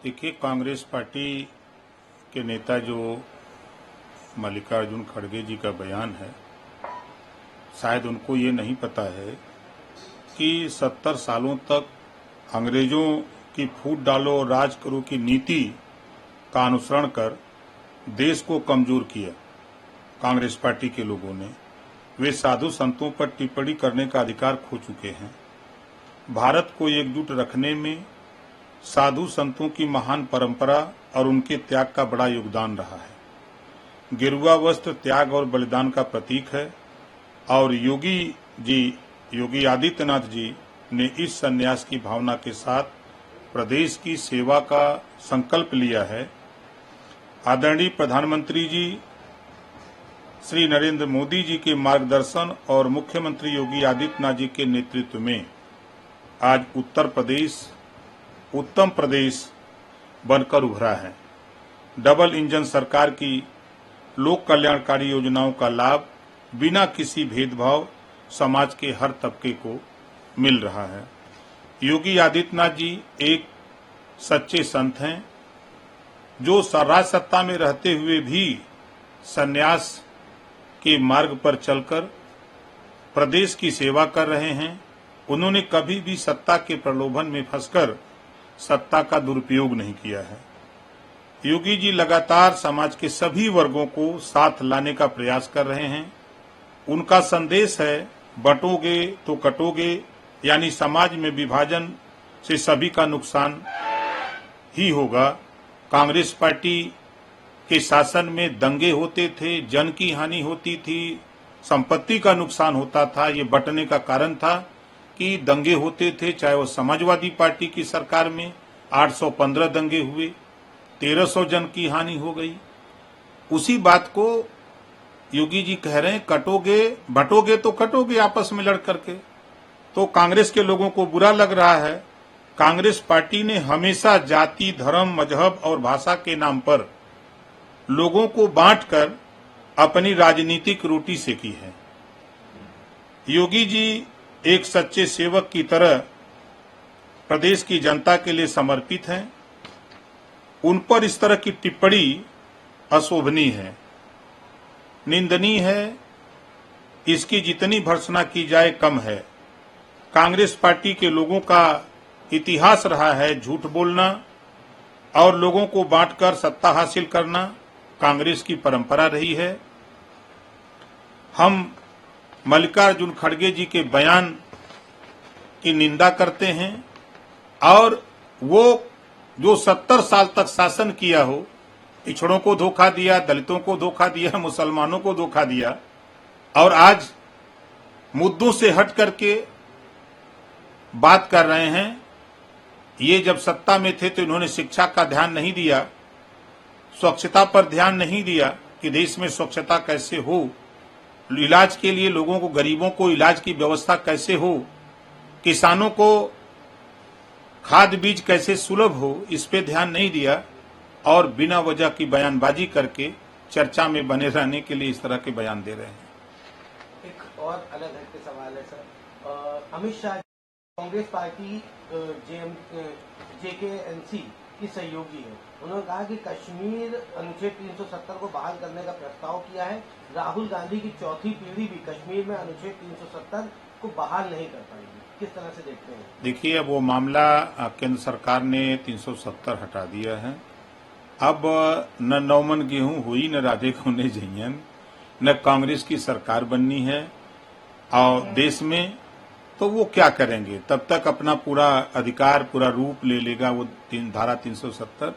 देखिए, कांग्रेस पार्टी के नेता जो मल्लिकार्जुन खड़गे जी का बयान है, शायद उनको ये नहीं पता है कि 70 सालों तक अंग्रेजों की फूट डालो और राज करो की नीति का अनुसरण कर देश को कमजोर किया कांग्रेस पार्टी के लोगों ने। वे साधु संतों पर टिप्पणी करने का अधिकार खो चुके हैं। भारत को एकजुट रखने में साधु संतों की महान परंपरा और उनके त्याग का बड़ा योगदान रहा है। गेरुआ वस्त्र त्याग और बलिदान का प्रतीक है और योगी आदित्यनाथ जी ने इस संन्यास की भावना के साथ प्रदेश की सेवा का संकल्प लिया है। आदरणीय प्रधानमंत्री जी श्री नरेंद्र मोदी जी के मार्गदर्शन और मुख्यमंत्री योगी आदित्यनाथ जी के नेतृत्व में आज उत्तर प्रदेश उत्तम प्रदेश बनकर उभरा है। डबल इंजन सरकार की लोक कल्याणकारी योजनाओं का लाभ बिना किसी भेदभाव समाज के हर तबके को मिल रहा है। योगी आदित्यनाथ जी एक सच्चे संत हैं जो राज सत्ता में रहते हुए भी संन्यास के मार्ग पर चलकर प्रदेश की सेवा कर रहे हैं। उन्होंने कभी भी सत्ता के प्रलोभन में फंसकर सत्ता का दुरुपयोग नहीं किया है। योगी जी लगातार समाज के सभी वर्गों को साथ लाने का प्रयास कर रहे हैं। उनका संदेश है, बंटोगे तो कटोगे, यानी समाज में विभाजन से सभी का नुकसान ही होगा। कांग्रेस पार्टी के शासन में दंगे होते थे, जन की हानि होती थी, संपत्ति का नुकसान होता था। ये बंटने का कारण था कि दंगे होते थे, चाहे वो समाजवादी पार्टी की सरकार में 815 दंगे हुए, 1300 जन की हानि हो गई। उसी बात को योगी जी कह रहे हैं, कटोगे बंटोगे तो कटोगे आपस में लड़ करके। तो कांग्रेस के लोगों को बुरा लग रहा है। कांग्रेस पार्टी ने हमेशा जाति, धर्म, मजहब और भाषा के नाम पर लोगों को बांटकर अपनी राजनीतिक रोटी सेकी है। योगी जी एक सच्चे सेवक की तरह प्रदेश की जनता के लिए समर्पित हैं। उन पर इस तरह की टिप्पणी अशोभनीय है, निंदनीय है। इसकी जितनी भर्त्सना की जाए कम है। कांग्रेस पार्टी के लोगों का इतिहास रहा है झूठ बोलना और लोगों को बांटकर सत्ता हासिल करना, कांग्रेस की परंपरा रही है। हम मल्लिकार्जुन खड़गे जी के बयान की निंदा करते हैं और वो जो 70 साल तक शासन किया हो, पिछड़ों को धोखा दिया, दलितों को धोखा दिया, मुसलमानों को धोखा दिया और आज मुद्दों से हट करके बात कर रहे हैं। ये जब सत्ता में थे तो इन्होंने शिक्षा का ध्यान नहीं दिया, स्वच्छता पर ध्यान नहीं दिया कि देश में स्वच्छता कैसे हो, इलाज के लिए लोगों को, गरीबों को इलाज की व्यवस्था कैसे हो, किसानों को खाद बीज कैसे सुलभ हो, इस पे ध्यान नहीं दिया और बिना वजह की बयानबाजी करके चर्चा में बने रहने के लिए इस तरह के बयान दे रहे हैं। एक और अलग हट के सवाल है sir, Amit Shah Congress party JKNC की सहयोगी है। उन्होंने कहा कि कश्मीर अनुच्छेद 370 को बहाल करने का प्रस्ताव किया है। राहुल गांधी की चौथी पीढ़ी भी कश्मीर में अनुच्छेद 370 को बहाल नहीं कर पाएगी। किस तरह से देखते हैं? देखिए, अब वो मामला केंद्र सरकार ने 370 हटा दिया है। अब न नौमन गेहूं हुई, न राधे खोने जइयन, न कांग्रेस की सरकार बननी है और देश में, तो वो क्या करेंगे? तब तक अपना पूरा अधिकार, पूरा रूप ले लेगा वो धारा 370।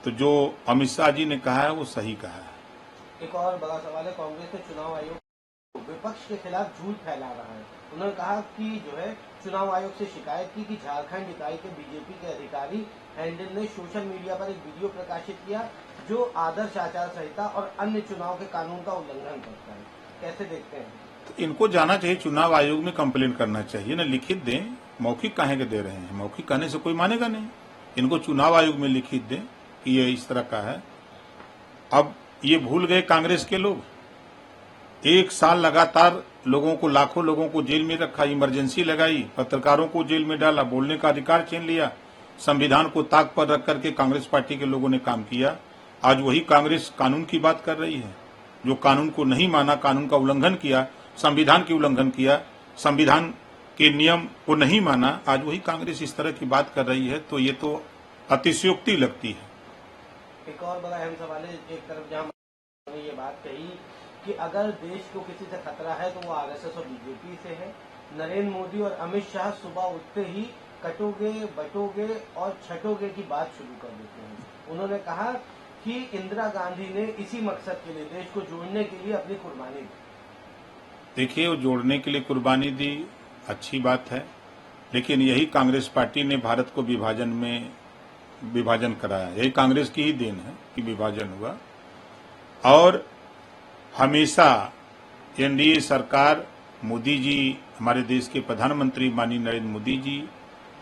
तो जो अमित शाह जी ने कहा है वो सही कहा है। एक और बड़ा सवाल है, कांग्रेस ने चुनाव आयोग विपक्ष के खिलाफ झूठ फैला रहा है। उन्होंने कहा कि जो है चुनाव आयोग से शिकायत की कि झारखंड इकाई के बीजेपी के अधिकारी हैंडल ने सोशल मीडिया पर एक वीडियो प्रकाशित किया जो आदर्श आचार संहिता और अन्य चुनाव के कानून का उल्लंघन करता है। कैसे देखते हैं? तो इनको जाना चाहिए, चुनाव आयोग में कंप्लेंट करना चाहिए ना, लिखित दें। मौखिक काहे के दे रहे हैं? मौखिक कहने से कोई मानेगा नहीं। इनको चुनाव आयोग में लिखित दें कि ये इस तरह का है। अब ये भूल गए कांग्रेस के लोग, एक साल लगातार लोगों को, लाखों लोगों को जेल में रखा, इमरजेंसी लगाई, पत्रकारों को जेल में डाला, बोलने का अधिकार छीन लिया, संविधान को ताक पर रख करके कांग्रेस पार्टी के लोगों ने काम किया। आज वही कांग्रेस कानून की बात कर रही है। जो कानून को नहीं माना, कानून का उल्लंघन किया, संविधान की उल्लंघन किया, संविधान के नियम को नहीं माना, आज वही कांग्रेस इस तरह की बात कर रही है, तो ये तो अतिशयोक्ति लगती है। एक और बड़ा अहम सवाल है, एक तरफ जहां उन्होंने ये बात कही कि अगर देश को किसी से खतरा है तो वो आरएसएस और बीजेपी से है। नरेंद्र मोदी और अमित शाह सुबह उठते ही कटोगे, बटोगे और छटोगे की बात शुरू कर देते हैं। उन्होंने कहा कि इंदिरा गांधी ने इसी मकसद के लिए, देश को जोड़ने के लिए अपनी कुर्बानी दी। देखिए, वो जोड़ने के लिए कुर्बानी दी, अच्छी बात है, लेकिन यही कांग्रेस पार्टी ने भारत को विभाजन कराया। यही कांग्रेस की ही देन है कि विभाजन हुआ। और हमेशा एनडीए सरकार, मोदी जी, हमारे देश के प्रधानमंत्री माननीय नरेंद्र मोदी जी,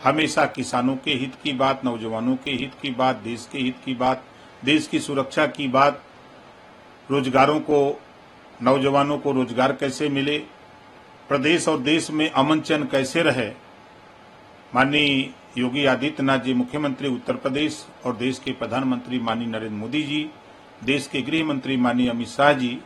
हमेशा किसानों के हित की बात, नौजवानों के हित की बात, देश के हित की बात, देश की सुरक्षा की बात, रोजगारों को, नौजवानों को रोजगार कैसे मिले, प्रदेश और देश में अमन चैन कैसे रहे। माननीय योगी आदित्यनाथ जी मुख्यमंत्री उत्तर प्रदेश और देश के प्रधानमंत्री माननीय नरेंद्र मोदी जी, देश के गृह मंत्री माननीय अमित शाह जी,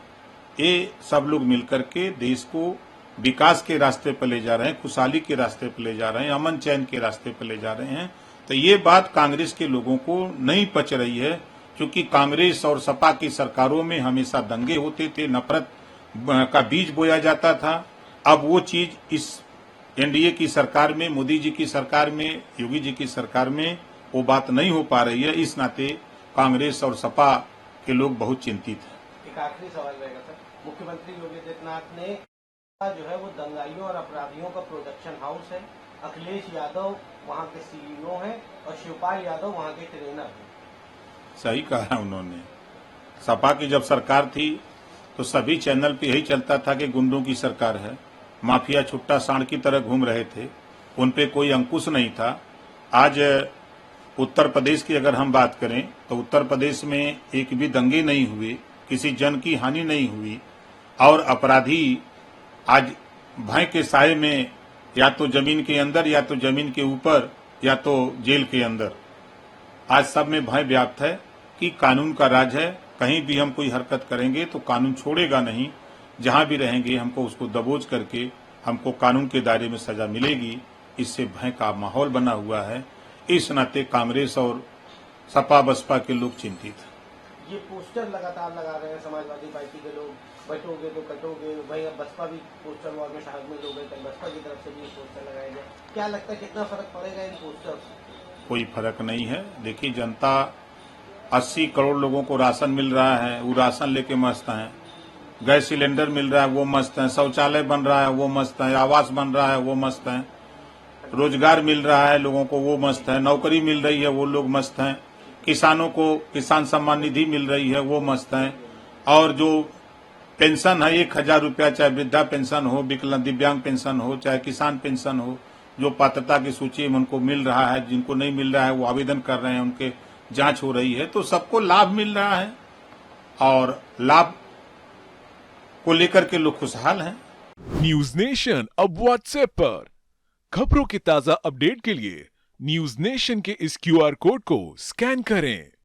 ये सब लोग मिलकर के देश को विकास के रास्ते पर ले जा रहे हैं, खुशहाली के रास्ते पर ले जा रहे हैं, अमन चैन के रास्ते पर ले जा रहे हैं। तो ये बात कांग्रेस के लोगों को नहीं पच रही है, क्योंकि कांग्रेस और सपा की सरकारों में हमेशा दंगे होते थे, नफरत का बीज बोया जाता था। अब वो चीज इस एनडीए की सरकार में, मोदी जी की सरकार में, योगी जी की सरकार में वो बात नहीं हो पा रही है। इस नाते कांग्रेस और सपा के लोग बहुत चिंतित हैं। एक आखिरी सवाल रहेगा सर, मुख्यमंत्री योगी आदित्यनाथ ने जो है वो दंगाइयों और अपराधियों का प्रोडक्शन हाउस है, अखिलेश यादव वहां के सीईओ हैं और शिवपाल यादव वहां के ट्रेनर हैं। सही कहा उन्होंने। सपा की जब सरकार थी तो सभी चैनल पे यही चलता था कि गुंडों की सरकार है, माफिया छुट्टा सांड की तरह घूम रहे थे, उन पे कोई अंकुश नहीं था। आज उत्तर प्रदेश की अगर हम बात करें तो उत्तर प्रदेश में एक भी दंगे नहीं हुए, किसी जन की हानि नहीं हुई, और अपराधी आज भय के साए में या तो जमीन के अंदर, या तो जमीन के ऊपर, या तो जेल के अंदर, आज सब में भय व्याप्त है कि कानून का राज है। कहीं भी हम कोई हरकत करेंगे तो कानून छोड़ेगा नहीं, जहां भी रहेंगे हमको उसको दबोच करके हमको कानून के दायरे में सजा मिलेगी। इससे भय का माहौल बना हुआ है। इस नाते कांग्रेस और सपा बसपा के लोग चिंतित हैं। ये पोस्टर लगातार लगा रहे हैं समाजवादी पार्टी के लोग, बटोगे तो कटोगे। भाई अब बसपा भी पोस्टर वॉर में शामिल हो गए, कल बसपा की तरफ से भी पोस्टर लगाए गए। क्या लगता है कितना फर्क पड़ेगा इन पोस्टर से? कोई फर्क नहीं है। देखिए, जनता 80 करोड़ लोगों को राशन मिल रहा है, वो राशन लेके मस्त हैं। गैस सिलेंडर मिल रहा है, वो मस्त हैं। शौचालय बन रहा है, वो मस्त है। आवास बन रहा है, वो मस्त है। रोजगार मिल रहा है लोगों को, वो मस्त है। नौकरी मिल रही है, वो लोग मस्त हैं। किसानों को किसान सम्मान निधि मिल रही है, वो मस्त हैं। और जो पेंशन है 1000 रुपया, चाहे वृद्धा पेंशन हो, विकलांग दिव्यांग पेंशन हो, चाहे किसान पेंशन हो, जो पात्रता की सूची में उनको मिल रहा है, जिनको नहीं मिल रहा है वो आवेदन कर रहे हैं, उनके जांच हो रही है, तो सबको लाभ मिल रहा है और लाभ को लेकर के लोग खुशहाल हैं। न्यूज नेशन अब व्हाट्सएप पर खबरों के ताजा अपडेट के लिए न्यूज नेशन के इस क्यूआर कोड को स्कैन करें।